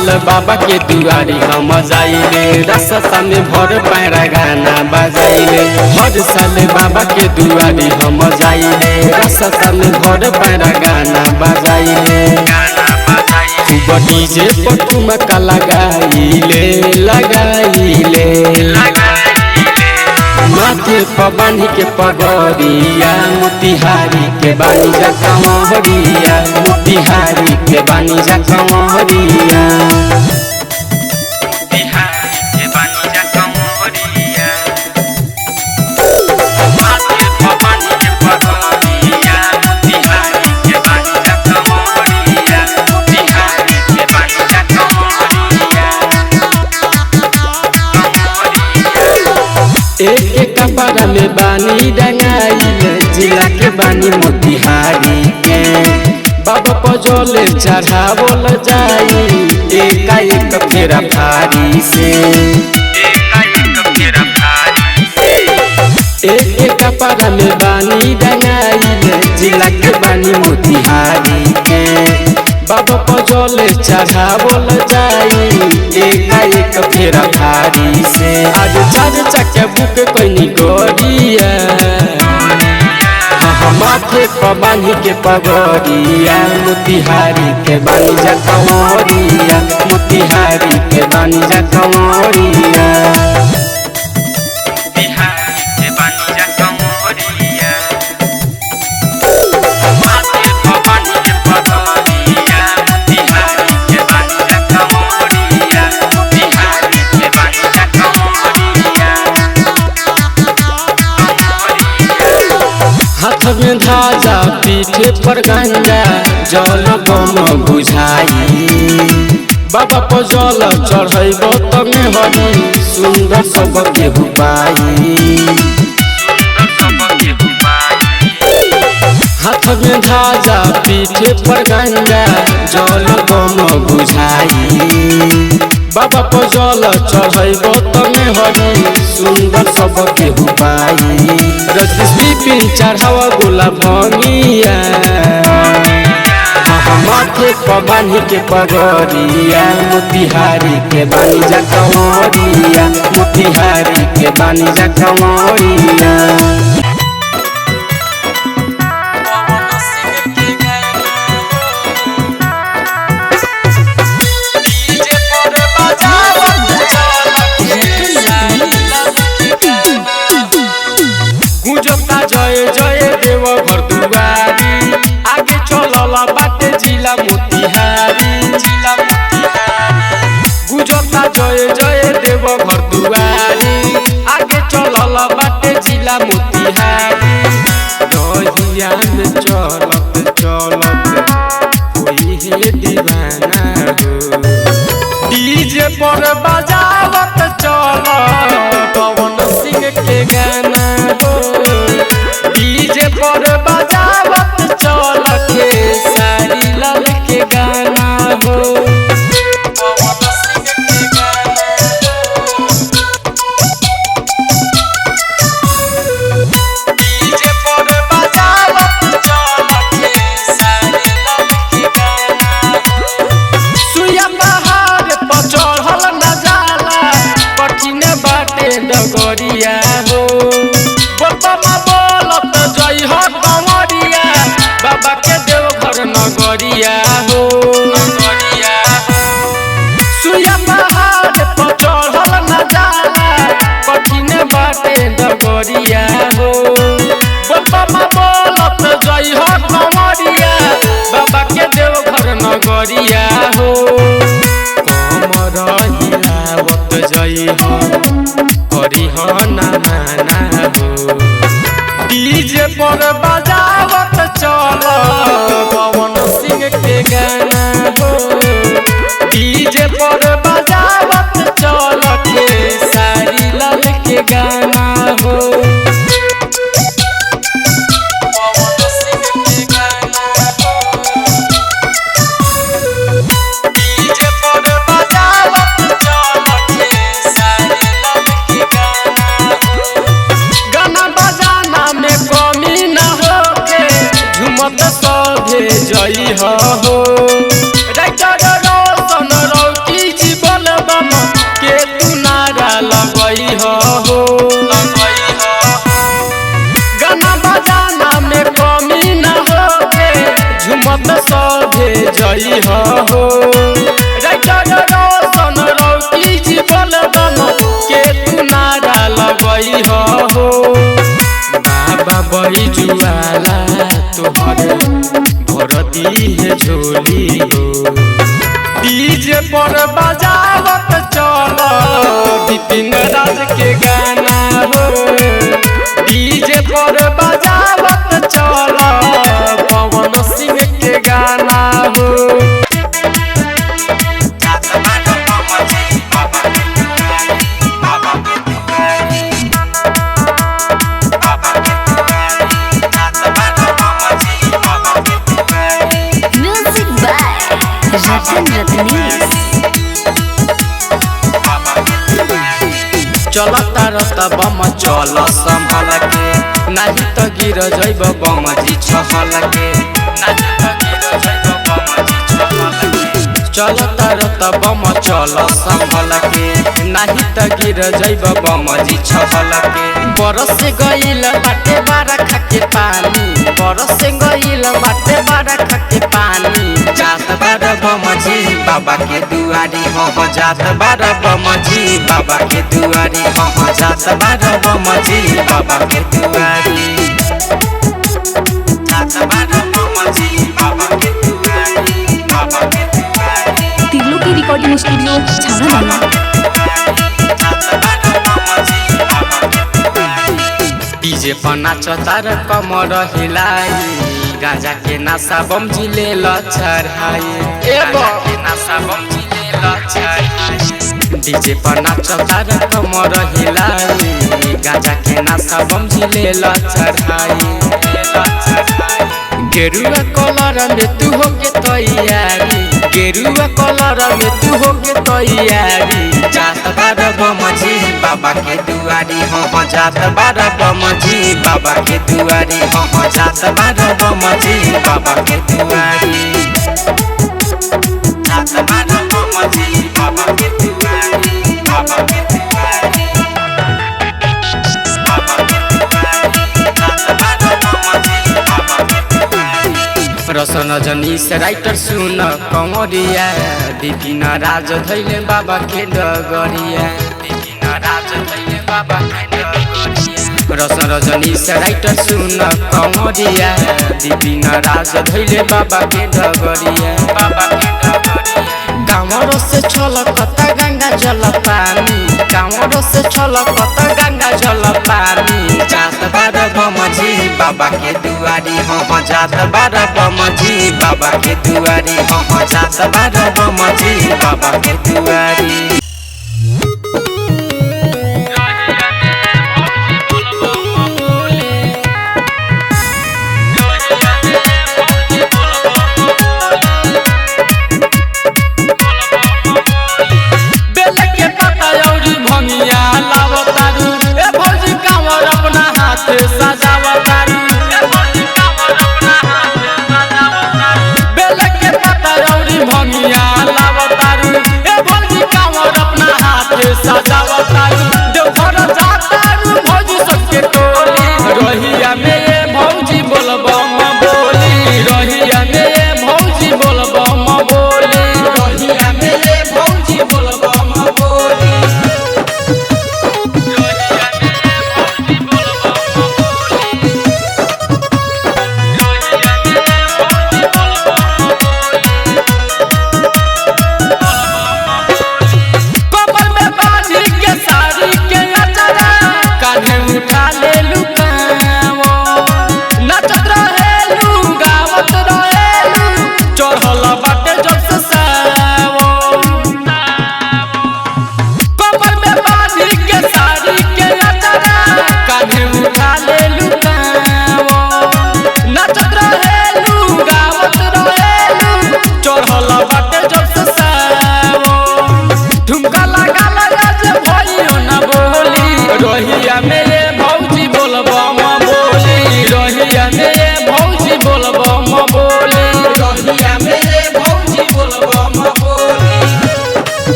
साल बाबा के दुआरी हम जाइले, रास्ता में भर पैरा गाना बजाइले। हर साल बाबा के दुआरी हम जाइले, रास्ता में भर पैरा गाना बजाइले। डीजे पर ठुमका लगाइले लगाइले, माथे पर बांध के पगड़िया, मोतिहारी के बानी जा कंवरिया, मोतिहारी के बानी जा कंवरिया। एक कपड़ा में बानी रंगाइले, जिला के बानी मोतिहारी के। बाबा पजोले चढ़ावल जाई, एक फेरा फारी से। एक कपड़ा में बानी रंगाइले, जिला के बानी मोतिहारी के। बाबा पजोले चढ़ावल जाई, एक फेरा फारी से। आज चार चक्के बुक कोई गोरिया, माथे पर बांध के पगड़िया, मोतिहारी के बानी जा कंवरिया, मोतिहारी के बानी जा कंवरिया। हाथ में धाजा पीठे पर गंगा, जल बम बुझाई। बाबा पर जल चढ़ब तमे हरी, सुंदर सबके हुपाई। हाथ में धाजा पीठे पर गंगा, जल बम बुझाई। बाबा पर जल चढ़ब तमे हरी, सुंदर सबके हुपाई। रजनीश बिपिन चढ़ावा गुलाब भंगिया, माथे पर बांध के पगड़िया, मोतिहारी के बानी जा कंवरिया, मोतिहारी के बानी जा कंवरिया। जय जय देव घर दुआरी, आगे चलल बाटे जिला मोतिहारी, जिला मोतिहारी। गुजरता जय जय देव घर दुआरी, आगे चलल बाटे जिला मोतिहारी। दहिया में चलत चलत कोई है दीवाना हो, डीजे पर बजावत चल पवन सिंह के गाना हो। डीजे पर बजावत चल के सारी लाल के गाना हो, पवन सिंह के गाना हो। डीजे पर बजावत चल के सारी लाल के गाना हो। सुइया पहाड़ पर चढ़ल न जाला, कठिन बाटे डगरिया हो। बाबा के देवघर नगरिया हो, नगरिया हो। सुइया पहाड़ पर चढ़ल न जाला, कठिन बाटे डगरिया हो। बाबा बोलत जई हो कंवरिया, बाबा के देवघर नगरिया हो। कमर हिलावत जई हो, हरि हो ना माना हो। डीजे पर बजावत चल पवन सिंह के गाना हो, डीजे पर बजावत चल के सारी लाल के गाना हो। पवन सिंह के गाना हो, डीजे पर बजावत चल के सारी लाल के गाना हो। गाना बजाना में कमी न होके, झुमत सभे जई हो। राइटर रोशन रौकी जई हो राइटर रोशन रौकी जीवन बम के तू नारा लगई हो बाबा बही जुआला तोहरे भरती है झोली हो डीजे पर बजावत चल विपिन राज के गाना हो डीजे पर बजावत चल पवन सिंह के गाना हो चलता रता बम चल संभल के नहीं तो गिर जइब बम जी छहल के नहीं तो गिर जइब बम जी छहल के चलता रता बम चल संभल के नहीं तो गिर जइब बम जी छहल के बरस गइल बाटे बारा खाके पानी बरस गइल बाटे बारा खाके पानी जात बार बम जी बाबा के दुआरी हो जात बार बम जी बाबा के दुआरी हो जात बार बम जी बाबा के दुआरी जात बार बम जी बाबा के दुआरी बाबा के दुआरी तिगलो की रिकॉर्डिंग स्टूडियो छाना डीजे पर नाचता र कमर हिलाई गाजा के नासा बम जी ले ल चढ़ाई गाजा के नासा बम जी ले ल चढ़ाई डीजे पर नाचता र कमर हिलाई गाजा के नासा बम जी ले ल चढ़ाई गेरुआ कलर में तू हो के तैयारी गेरुआ कलर में तू हो के तैयारी जात बार बम जी बाबा के दुआरी हो जात बार बम जी बाबा के दुआरी हो जात बार बम जी बाबा के दुआरी जात बार बम जी बाबा के दुआरी बाबा के दुआरी बाबा के दुआरी जात बार बम जी बाबा के दुआरी रसन जनीस राइटर सुन कमरिया विपिन राज धैले बाबा के डगरिया विपिन राज धैले बाबा के डगरिया रसन जनीस राइटर सुन कमरिया विपिन राज धैले बाबा के डगरिया बाबा के डगरिया कामर से छलकता गंगा जल पानी कामर से छलकता गंगा जल पानी जात बार बम जी बाबा के दुआरी हो जात बार बम जी बाबा के दुआरी हो जात बार बम जी बाबा के दुआरी सजावतारू बेल के पता औरी भंगिया लावतारू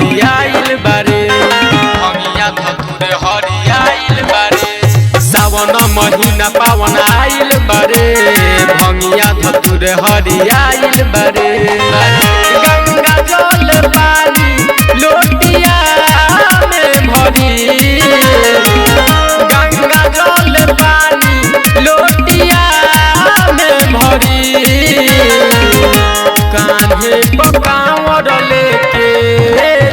हरियाइल बारे भंगिया धतूर हरियाइल बारे सावन महीना पावन आइल बारे भंगिया धतूर हरियाइल बारे गंगा जल पानी लोटिया में भरी गंगा जल पानी लोटिया में भरी कान्हे पकावर लेके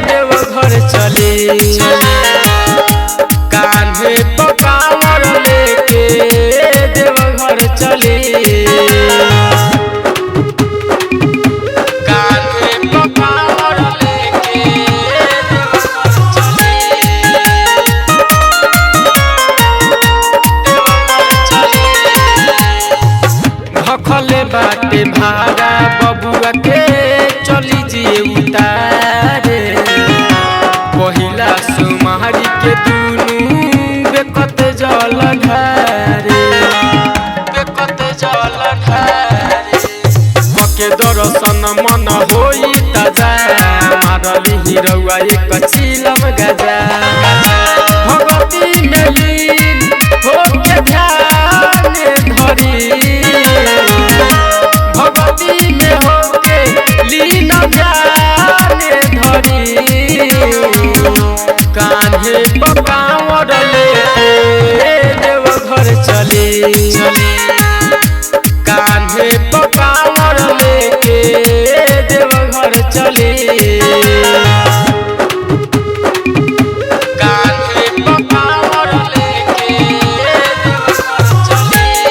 देवघर चली कान्हे पकावर लेके देवघर चली कान्हे पकावर लेके देवघर चली भखले बाटे भाड़ा बबुआ के चली जे उतारे पहिला सुमारी के दुनू बेकत जल ढारे पके दर्शन मन होई ताजा मारली हिरौआ एक चिलम गजा भगवती में लीन होके ध्यान धरी भगवती में होके लीन ध्यान धरी कान्हे पकावर लेके देवघर चली कान्हे पकावर लेके देवघर चली कान्हे पकावर लेके देवघर चली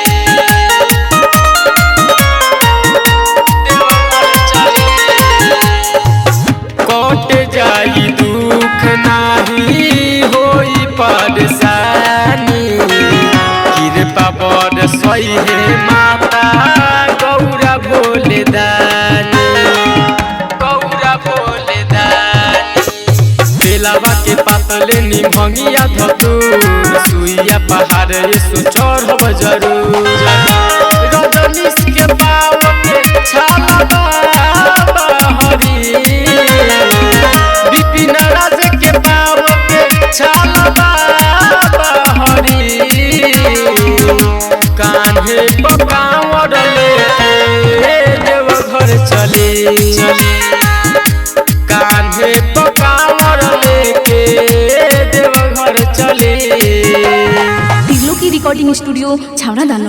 कट जाई दुख नाही होई परेशानी कृपा बड़ सही है माता गौरा भोले दानी बेलावा के पातले नी भंगिया धतूर सुइया पहाड़ ये चढ़ब जरूर रजनीश के पाव के छाला हरी विपिन राज के पाव के छाला हरी कान्हे पकावर लेके देवघर चली कान्हे पकावर लेके देवघर चली तिरलो की रिकॉर्डिंग स्टूडियो छावड़ा दानो।